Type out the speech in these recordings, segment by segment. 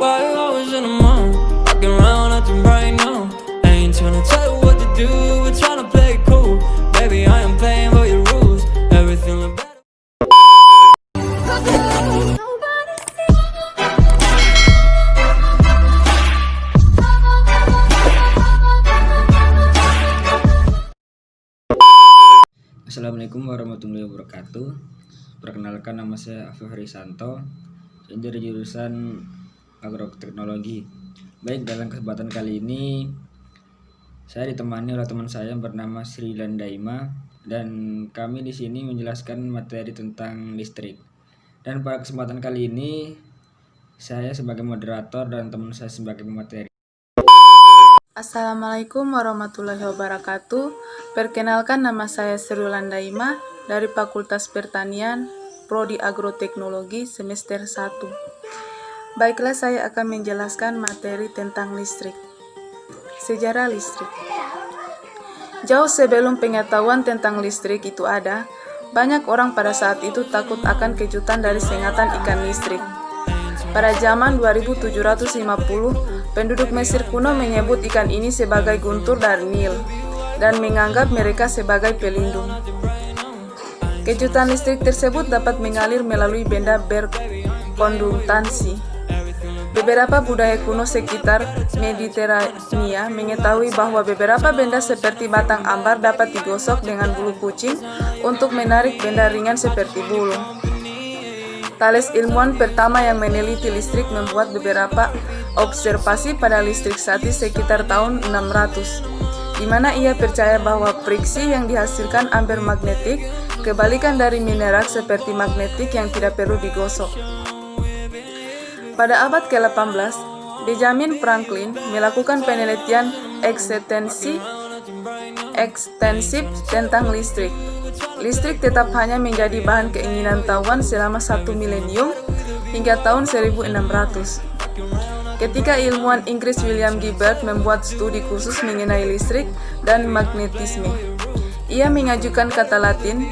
Why you always in the mood? Walking around acting right now. I ain't tryna tell you what to do, we're tryna play it cool. Baby, I am playing by your rules. Everything look better. Assalamualaikum warahmatullahi wabarakatuh. Perkenalkan, nama saya Afif Risanto, saya dari jurusan agroteknologi. Baik, dalam kesempatan kali ini saya ditemani oleh teman saya yang bernama Sri Landaima, dan kami di sini menjelaskan materi tentang listrik. Dan pada kesempatan kali ini saya sebagai moderator dan teman saya sebagai pemateri. Assalamualaikum warahmatullahi wabarakatuh. Perkenalkan, nama saya Sri Landaima dari Fakultas Pertanian, Prodi Agroteknologi semester 1. Baiklah, saya akan menjelaskan materi tentang listrik. Sejarah listrik. Jauh sebelum pengetahuan tentang listrik itu ada, banyak orang pada saat itu takut akan kejutan dari sengatan ikan listrik. Pada zaman 2750, penduduk Mesir kuno menyebut ikan ini sebagai guntur dari Nil dan menganggap mereka sebagai pelindung. Kejutan listrik tersebut dapat mengalir melalui benda berkonduktansi. Beberapa budaya kuno sekitar Mediterania mengetahui bahwa beberapa benda seperti batang ambar dapat digosok dengan bulu kucing untuk menarik benda ringan seperti bulu. Thales, ilmuwan pertama yang meneliti listrik, membuat beberapa observasi pada listrik statis sekitar tahun 600, di mana ia percaya bahwa friksi yang dihasilkan amber magnetik, kebalikan dari mineral seperti magnetik yang tidak perlu digosok. Pada abad ke-18, Benjamin Franklin melakukan penelitian ekstensif tentang listrik. Listrik tetap hanya menjadi bahan keinginan tahuan selama 1 milenium hingga tahun 1600. Ketika ilmuwan Inggris William Gibbard membuat studi khusus mengenai listrik dan magnetisme, ia mengajukan kata Latin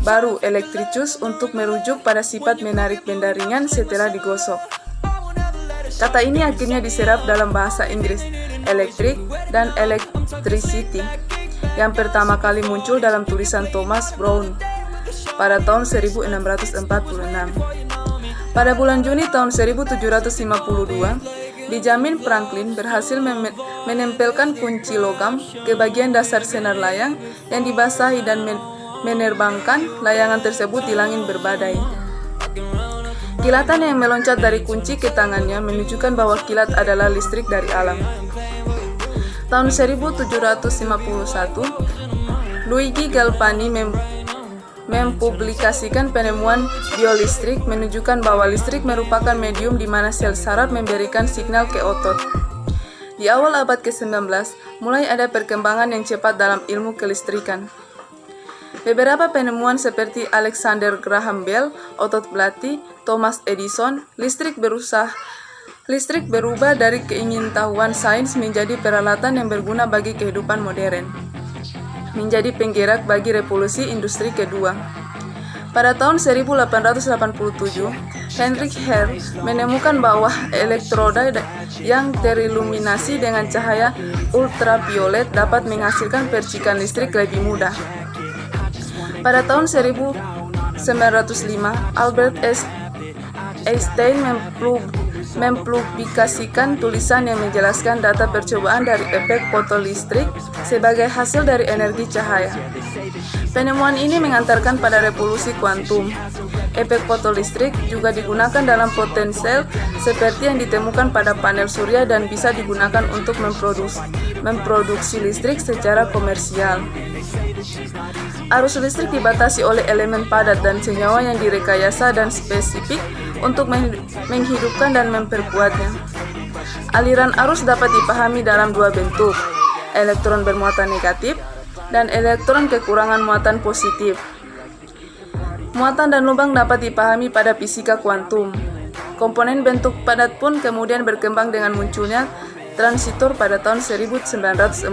baru electricus untuk merujuk pada sifat menarik benda ringan setelah digosok. Kata ini akhirnya diserap dalam bahasa Inggris, electric dan electricity, yang pertama kali muncul dalam tulisan Thomas Brown pada tahun 1646. Pada bulan Juni tahun 1752, Benjamin Franklin berhasil menempelkan kunci logam ke bagian dasar senar layang yang dibasahi dan menerbangkan layangan tersebut di langit berbadai. Kilatan yang meloncat dari kunci ke tangannya menunjukkan bahwa kilat adalah listrik dari alam. Tahun 1751, Luigi Galvani mempublikasikan penemuan biolistrik, menunjukkan bahwa listrik merupakan medium di mana sel saraf memberikan signal ke otot. Di awal abad ke-19, mulai ada perkembangan yang cepat dalam ilmu kelistrikan. Beberapa penemuan seperti Alexander Graham Bell, otot belati, Thomas Edison, listrik berubah dari keingintahuan sains menjadi peralatan yang berguna bagi kehidupan modern, menjadi penggerak bagi revolusi industri kedua. Pada tahun 1887, Heinrich Hertz menemukan bahwa elektroda yang teriluminasi dengan cahaya ultraviolet dapat menghasilkan percikan listrik lebih mudah. Pada tahun 1905, Albert Einstein mempublikasikan tulisan yang menjelaskan data percobaan dari efek fotolistrik sebagai hasil dari energi cahaya. Penemuan ini mengantarkan pada revolusi kuantum. Efek fotolistrik juga digunakan dalam potensel seperti yang ditemukan pada panel surya dan bisa digunakan untuk memproduksi listrik secara komersial. Arus listrik dibatasi oleh elemen padat dan senyawa yang direkayasa dan spesifik untuk menghidupkan dan memperkuatnya. Aliran arus dapat dipahami dalam dua bentuk, elektron bermuatan negatif dan elektron kekurangan muatan positif. Muatan dan lubang dapat dipahami pada fisika kuantum. Komponen bentuk padat pun kemudian berkembang dengan munculnya transistor pada tahun 1947.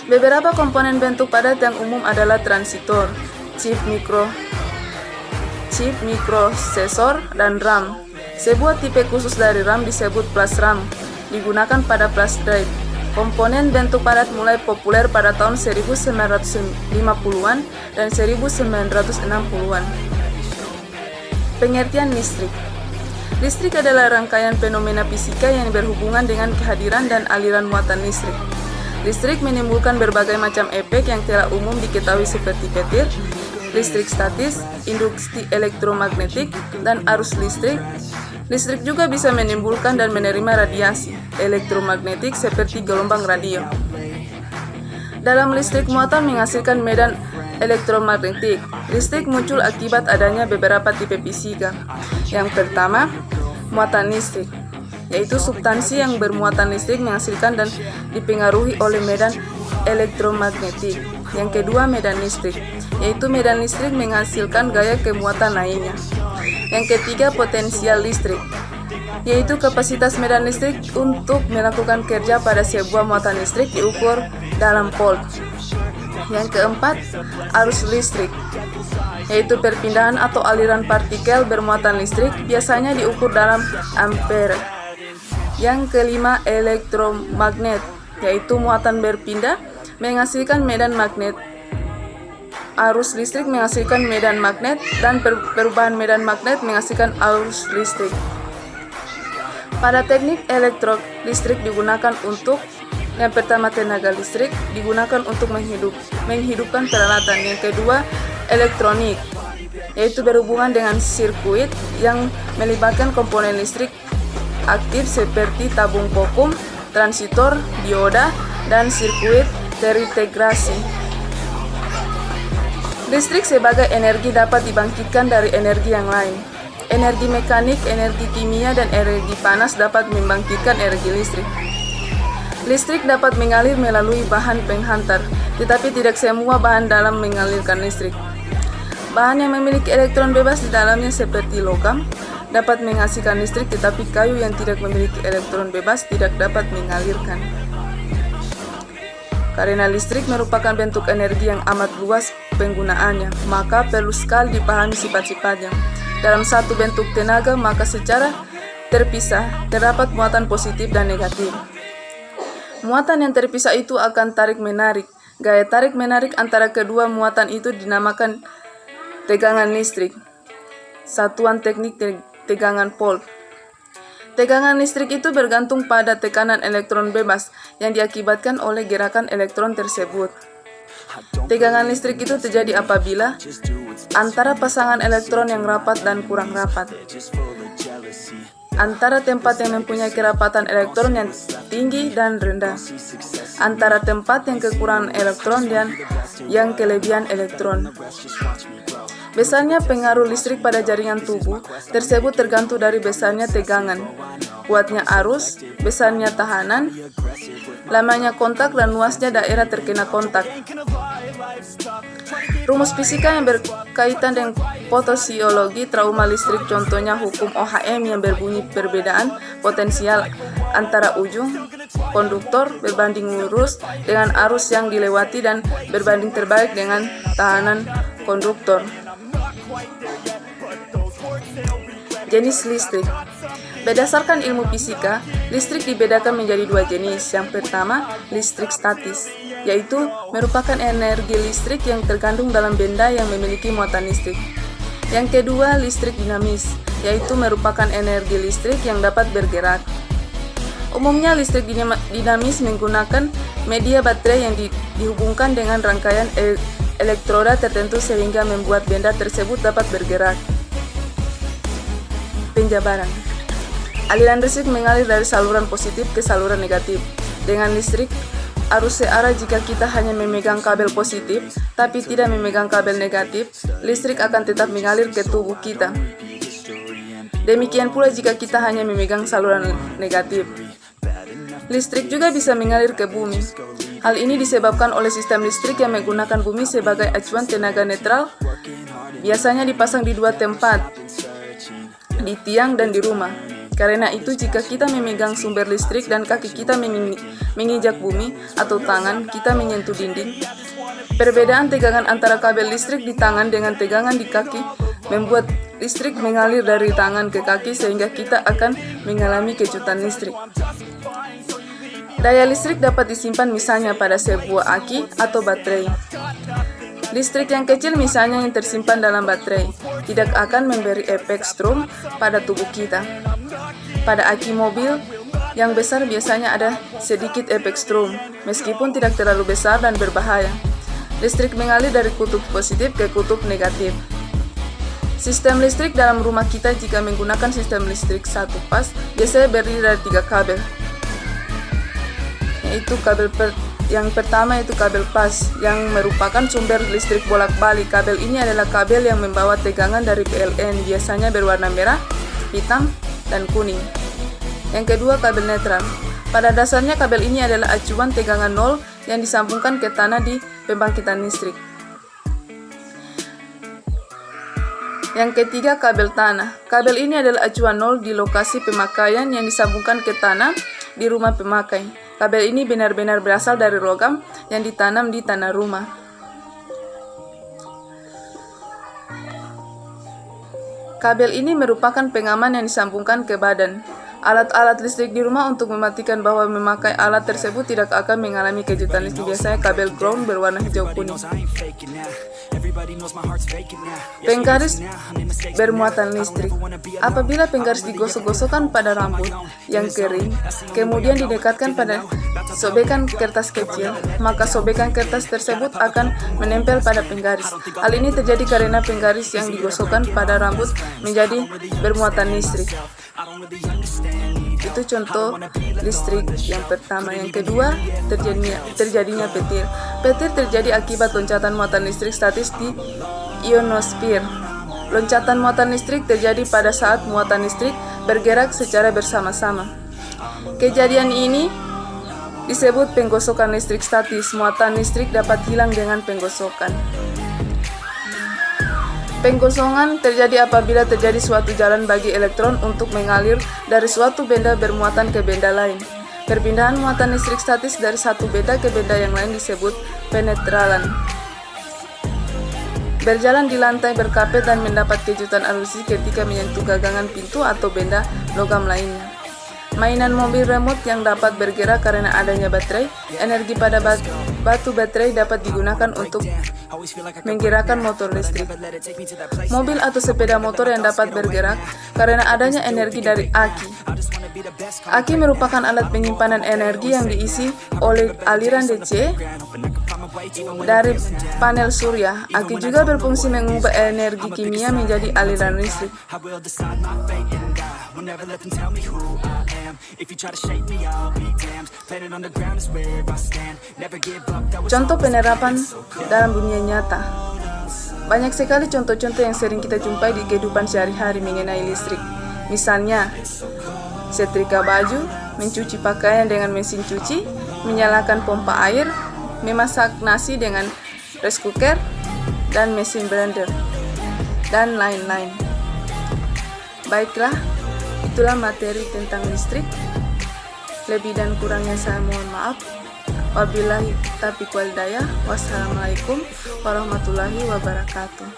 Beberapa komponen bentuk padat yang umum adalah transistor, chip mikrosesor, dan RAM. Sebuah tipe khusus dari RAM disebut flash RAM, digunakan pada flash drive. Komponen bentuk padat mulai populer pada tahun 1950-an dan 1960-an. Pengertian listrik. Listrik adalah rangkaian fenomena fisika yang berhubungan dengan kehadiran dan aliran muatan listrik. Listrik menimbulkan berbagai macam efek yang telah umum diketahui seperti petir, listrik statis, induksi elektromagnetik, dan arus listrik. Listrik juga bisa menimbulkan dan menerima radiasi elektromagnetik seperti gelombang radio. Dalam listrik, muatan menghasilkan medan elektromagnetik. Listrik muncul akibat adanya beberapa tipe fisika. Yang pertama, muatan listrik, yaitu substansi yang bermuatan listrik menghasilkan dan dipengaruhi oleh medan elektromagnetik. Yang kedua, medan listrik, yaitu medan listrik menghasilkan gaya kemuatan lainnya. Yang ketiga, potensial listrik, yaitu kapasitas medan listrik untuk melakukan kerja pada sebuah muatan listrik diukur dalam volt. Yang keempat, arus listrik, yaitu perpindahan atau aliran partikel bermuatan listrik, biasanya diukur dalam ampere. Yang kelima, elektromagnet, yaitu muatan berpindah menghasilkan medan magnet. Arus listrik menghasilkan medan magnet dan perubahan medan magnet menghasilkan arus listrik. Pada teknik elektrolistrik digunakan untuk yang pertama, tenaga listrik digunakan untuk menghidupkan peralatan. Yang kedua, elektronik, yaitu berhubungan dengan sirkuit yang melibatkan komponen listrik aktif seperti tabung vakum, transistor, dioda, dan sirkuit terintegrasi. Listrik sebagai energi dapat dibangkitkan dari energi yang lain. Energi mekanik, energi kimia, dan energi panas dapat membangkitkan energi listrik. Listrik dapat mengalir melalui bahan penghantar, tetapi tidak semua bahan dalam mengalirkan listrik. Bahan yang memiliki elektron bebas di dalamnya seperti logam dapat menghasilkan listrik, tetapi kayu yang tidak memiliki elektron bebas tidak dapat mengalirkan. Karena listrik merupakan bentuk energi yang amat luas penggunaannya, maka perlu sekali dipahami sifat-sifatnya. Dalam satu bentuk tenaga, maka secara terpisah terdapat muatan positif dan negatif. Muatan yang terpisah itu akan tarik-menarik. Gaya tarik-menarik antara kedua muatan itu dinamakan tegangan listrik. Satuan teknik tegangan volt. Tegangan listrik itu bergantung pada tekanan elektron bebas yang diakibatkan oleh gerakan elektron tersebut. Tegangan listrik itu terjadi apabila antara pasangan elektron yang rapat dan kurang rapat, antara tempat yang mempunyai kerapatan elektron yang tinggi dan rendah, antara tempat yang kekurangan elektron dan yang kelebihan elektron. Besarnya pengaruh listrik pada jaringan tubuh tersebut tergantung dari besarnya tegangan, kuatnya arus, besarnya tahanan, lamanya kontak, dan luasnya daerah terkena kontak. Rumus fisika yang berkaitan dengan fotosiologi trauma listrik, contohnya hukum OHM yang berbunyi perbedaan potensial antara ujung konduktor berbanding lurus dengan arus yang dilewati dan berbanding terbalik dengan tahanan konduktor. Jenis listrik. Berdasarkan ilmu fisika, listrik dibedakan menjadi dua jenis. Yang pertama, listrik statis, yaitu merupakan energi listrik yang terkandung dalam benda yang memiliki muatan listrik. Yang kedua, listrik dinamis, yaitu merupakan energi listrik yang dapat bergerak. Umumnya listrik dinamis menggunakan media baterai yang dihubungkan dengan rangkaian elektroda tertentu sehingga membuat benda tersebut dapat bergerak. Penjabaran. Aliran listrik mengalir dari saluran positif ke saluran negatif. Dengan listrik, arus searah jika kita hanya memegang kabel positif, tapi tidak memegang kabel negatif, listrik akan tetap mengalir ke tubuh kita. Demikian pula jika kita hanya memegang saluran negatif. Listrik juga bisa mengalir ke bumi. Hal ini disebabkan oleh sistem listrik yang menggunakan bumi sebagai acuan tenaga netral, biasanya dipasang di dua tempat, di tiang dan di rumah. Karena itu, jika kita memegang sumber listrik dan kaki kita menginjak bumi atau tangan kita menyentuh dinding, perbedaan tegangan antara kabel listrik di tangan dengan tegangan di kaki membuat listrik mengalir dari tangan ke kaki sehingga kita akan mengalami kejutan listrik. Daya listrik dapat disimpan misalnya pada sebuah aki atau baterai. Listrik yang kecil misalnya yang tersimpan dalam baterai tidak akan memberi efek strom pada tubuh kita. Pada aki mobil yang besar biasanya ada sedikit efek strom, meskipun tidak terlalu besar dan berbahaya. Listrik mengalir dari kutub positif ke kutub negatif. Sistem listrik dalam rumah kita jika menggunakan sistem listrik satu pas biasanya berdiri dari 3 kabel. Yaitu yang pertama itu kabel pas yang merupakan sumber listrik bolak-balik. Kabel ini adalah kabel yang membawa tegangan dari PLN, biasanya berwarna merah, hitam, dan kuning. Yang kedua kabel netral. Pada dasarnya kabel ini adalah acuan tegangan nol yang disambungkan ke tanah di pembangkitan listrik. Yang ketiga kabel tanah. Kabel ini adalah acuan nol di lokasi pemakaian yang disambungkan ke tanah di rumah pemakai. Kabel ini benar-benar berasal dari logam yang ditanam di tanah rumah. Kabel ini merupakan pengaman yang disambungkan ke badan. Alat-alat listrik di rumah untuk memastikan bahwa memakai alat tersebut tidak akan mengalami kejutan listrik. Biasanya kabel ground berwarna hijau kuning. Penggaris bermuatan listrik. Apabila penggaris digosok-gosokkan pada rambut yang kering, kemudian didekatkan pada sobekan kertas kecil, maka sobekan kertas tersebut akan menempel pada penggaris. Hal ini terjadi karena penggaris yang digosokkan pada rambut menjadi bermuatan listrik. Itu contoh listrik yang pertama. Yang kedua, terjadinya petir. Petir terjadi akibat loncatan muatan listrik statis di ionosfer. Loncatan muatan listrik terjadi pada saat muatan listrik bergerak secara bersama-sama. Kejadian ini disebut penggosokan listrik statis. Muatan listrik dapat hilang dengan penggosokan. Penggosongan terjadi apabila terjadi suatu jalan bagi elektron untuk mengalir dari suatu benda bermuatan ke benda lain. Perpindahan muatan listrik statis dari satu benda ke benda yang lain disebut penetralan. Berjalan di lantai berkapet dan mendapat kejutan arus ketika menyentuh gagangan pintu atau benda logam lainnya. Mainan mobil remote yang dapat bergerak karena adanya baterai. Energi pada batu baterai dapat digunakan untuk menggerakkan motor listrik. Mobil atau sepeda motor yang dapat bergerak karena adanya energi dari aki. Aki merupakan alat penyimpanan energi yang diisi oleh aliran DC dari panel surya. Aki juga berfungsi mengubah energi kimia menjadi aliran listrik. Contoh penerapan dalam dunia nyata. Banyak sekali contoh-contoh yang sering kita jumpai di kehidupan sehari-hari mengenai listrik. Misalnya, setrika baju, mencuci pakaian dengan mesin cuci, menyalakan pompa air, memasak nasi dengan rice cooker, dan mesin blender, dan lain-lain. Baiklah, itulah materi tentang listrik. Lebih dan kurangnya saya mohon maaf. Wabillahi taufiq wal hidayah. Wassalamualaikum warahmatullahi wabarakatuh.